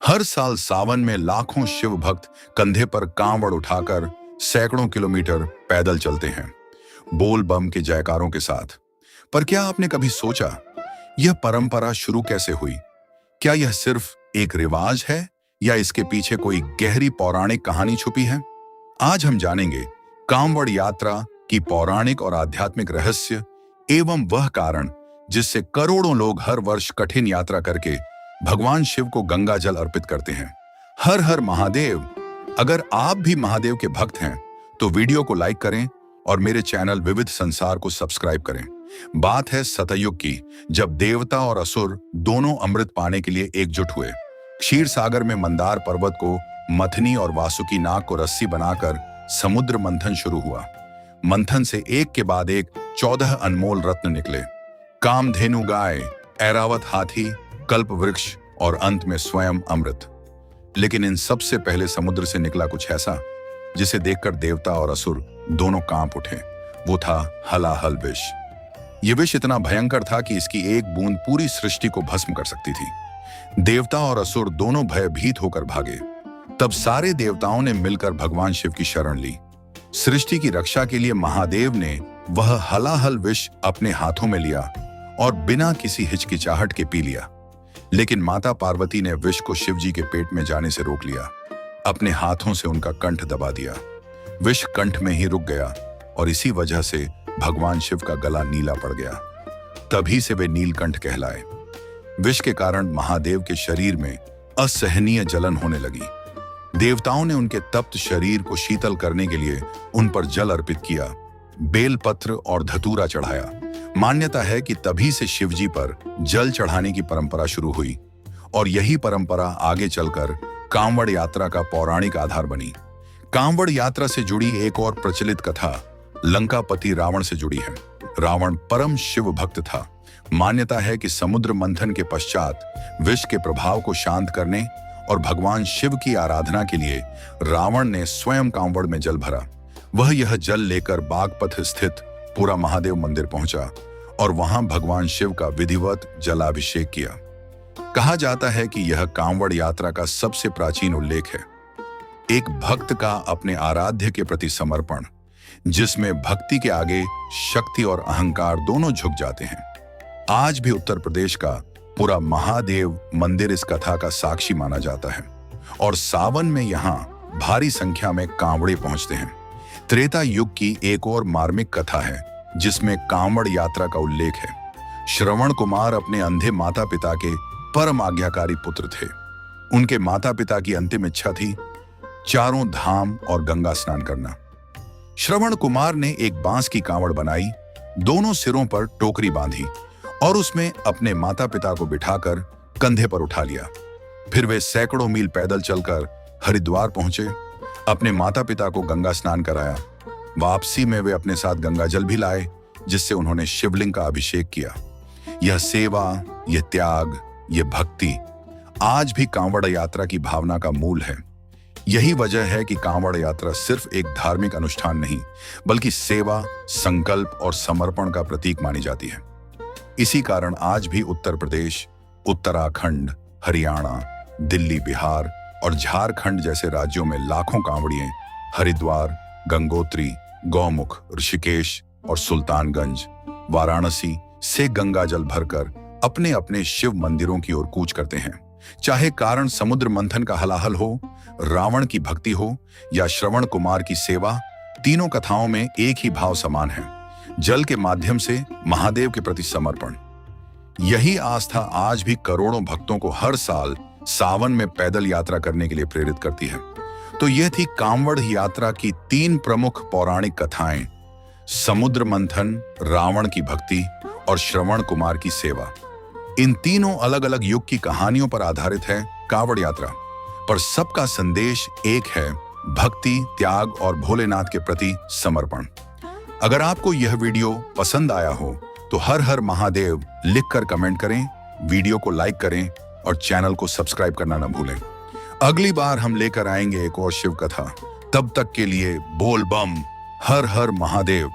हर साल सावन में लाखों शिव भक्त कंधे पर कांवड़ उठाकर सैकड़ों किलोमीटर पैदल चलते हैं, बोल बम के जयकारों के साथ। पर क्या आपने कभी सोचा, यह परंपरा शुरू कैसे हुई? क्या यह सिर्फ एक रिवाज है या इसके पीछे कोई गहरी पौराणिक कहानी छुपी है? आज हम जानेंगे कांवड़ यात्रा की पौराणिक और आध्यात्मिक रहस्य एवं वह कारण जिससे करोड़ों लोग हर वर्ष कठिन यात्रा करके भगवान शिव को गंगा जल अर्पित करते हैं। हर हर महादेव। अगर आप भी महादेव के भक्त हैं तो वीडियो को लाइक करें और मेरे चैनल विविध संसार को सब्सक्राइब करें। बात है सतयुग की, जब देवता और असुर दोनों अमृत पाने के लिए एकजुट हुए। क्षीर सागर में मंदार पर्वत को मथनी और वासुकी नाग को रस्सी बनाकर समुद्र मंथन शुरू हुआ। मंथन से एक के बाद एक 14 अनमोल रत्न निकले। कामधेनु गाय, ऐरावत हाथी, कल्प वृक्ष और अंत में स्वयं अमृत। लेकिन इन सबसे पहले समुद्र से निकला कुछ ऐसा जिसे देखकर देवता और असुर दोनों कांप उठे। वो था हलाहल विष। ये विष इतना भयंकर था कि इसकी एक बूंद पूरी सृष्टि को भस्म कर सकती थी। देवता और असुर दोनों भयभीत होकर भागे। तब सारे देवताओं ने मिलकर भगवान शिव की शरण ली। सृष्टि की रक्षा के लिए महादेव ने वह हलाहल विष अपने हाथों में लिया और बिना किसी हिचकिचाहट के पी लिया। लेकिन माता पार्वती ने विष को शिव जी के पेट में जाने से रोक लिया। अपने हाथों से उनका कंठ दबा दिया। विष कंठ में ही रुक गया और इसी वजह से भगवान शिव का गला नीला पड़ गया। तभी से वे नीलकंठ कहलाए। विष के कारण महादेव के शरीर में असहनीय जलन होने लगी। देवताओं ने उनके तप्त शरीर को शीतल करने के लिए उन पर जल अर्पित किया, बेलपत्र और धतूरा चढ़ाया। मान्यता है कि तभी से शिवजी पर जल चढ़ाने की परंपरा शुरू हुई और यही परंपरा आगे चलकर कांवड़ यात्रा का पौराणिक आधार बनी। कांवड़ यात्रा से जुड़ी एक और प्रचलित कथा लंकापति रावण से जुड़ी है। रावण परम शिव भक्त था। मान्यता है कि समुद्र मंथन के पश्चात विष के प्रभाव को शांत करने और भगवान शिव की आराधना के लिए रावण ने स्वयं कांवड़ में जल भरा। वह यह जल लेकर बागपथ स्थित पूरा महादेव मंदिर पहुंचा और वहां भगवान शिव का विधिवत जलाभिषेक किया। कहा जाता है कि यह कांवड़ यात्रा का सबसे प्राचीन उल्लेख है, एक भक्त का अपने आराध्य के प्रति समर्पण, जिसमें भक्ति के आगे शक्ति और अहंकार दोनों झुक जाते हैं। आज भी उत्तर प्रदेश का पूरा महादेव मंदिर इस कथा का साक्षी माना जाता है और सावन में यहाँ भारी संख्या में कांवड़े पहुंचते हैं। त्रेता युग की एक और मार्मिक कथा है जिसमें कांवड़ यात्रा का उल्लेख है। श्रवण कुमार अपने अंधे माता पिता के परम आज्ञाकारी पुत्र थे। उनके माता पिता की अंतिम इच्छा थी चारों धाम और गंगा स्नान करना। श्रवण कुमार ने एक बांस की कांवड़ बनाई, दोनों सिरों पर टोकरी बांधी और उसमें अपने माता पिता को बिठाकर कंधे पर उठा लिया। फिर वे सैकड़ों मील पैदल चलकर हरिद्वार पहुंचे, अपने माता पिता को गंगा स्नान कराया। वापसी में वे अपने साथ गंगा जल भी लाए, जिससे उन्होंने शिवलिंग का अभिषेक किया। यह सेवा, यह त्याग, यह भक्ति आज भी कांवड़ यात्रा की भावना का मूल है। यही वजह है कि कांवड़ यात्रा सिर्फ एक धार्मिक अनुष्ठान नहीं, बल्कि सेवा, संकल्प और समर्पण का प्रतीक मानी जाती है। इसी कारण आज भी उत्तर प्रदेश, उत्तराखंड, हरियाणा, दिल्ली, बिहार और झारखंड जैसे राज्यों में लाखों कांवड़िए हरिद्वार, गंगोत्री, गौमुख, ऋषिकेश और सुल्तानगंज, वाराणसी से गंगा जल भरकर अपने अपने शिव मंदिरों की ओर कूच करते हैं। चाहे कारण समुद्र मंथन का हलाहल हो, रावण की भक्ति हो या श्रवण कुमार की सेवा, तीनों कथाओं में एक ही भाव समान है, जल के माध्यम से महादेव के प्रति समर्पण। यही आस्था आज भी करोड़ों भक्तों को हर साल सावन में पैदल यात्रा करने के लिए प्रेरित करती है। तो यह थी कांवड़ यात्रा की 3 प्रमुख पौराणिक कथाएं, समुद्र मंथन, रावण की भक्ति और श्रवण कुमार की सेवा। इन तीनों अलग अलग युग की कहानियों पर आधारित है कांवड़ यात्रा, पर सबका संदेश एक है, भक्ति, त्याग और भोलेनाथ के प्रति समर्पण। अगर आपको यह वीडियो पसंद आया हो तो हर हर महादेव लिखकर कमेंट करें, वीडियो को लाइक करें और चैनल को सब्सक्राइब करना न भूलें। अगली बार हम लेकर आएंगे एक और शिव कथा। तब तक के लिए बोल बम, हर हर महादेव।